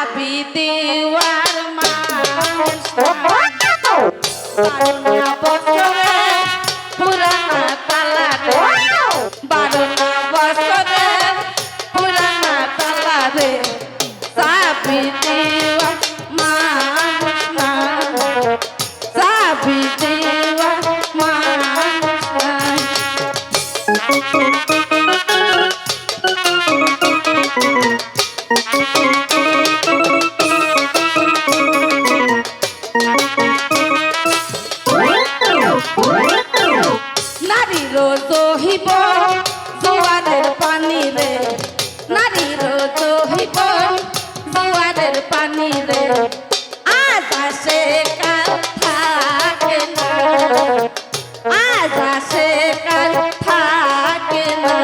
চাবি দেওয়ার মানুষ বারো বছরে পুরানা তালা রে, 12 বছরে পুরানা তালা রে, চাবি দেওয়ার মানুষ না, চাবি দেওয়ার মানুষ না। নারীর দহিব জোয়ারের পানি রে, নারীর দহিব জোয়ারের পানি রে, আজ আসে কাল থাকে না, আজ আসে কাল থাকে না।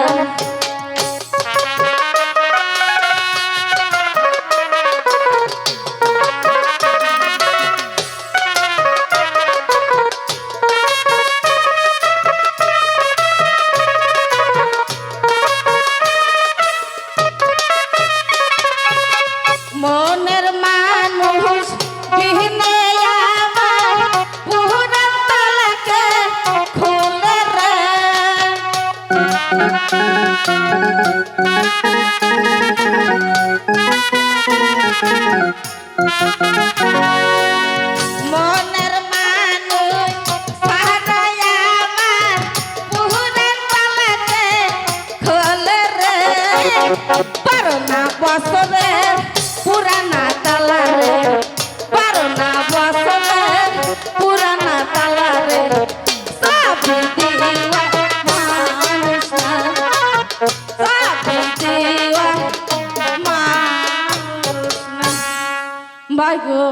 মনের মানুষ বিহনে আমার পুরান তালাকে খুলে রে, মনের মানুষ সারাই আমার পুরান তালাকে খুলে রে, 12 বছরের পুরানা তালা রে, 12 বছরের পুরানা তালা রে, চাবি দেওয়ার মানুষ না, চাবি দেওয়ার মানুষ না। ভাই গো।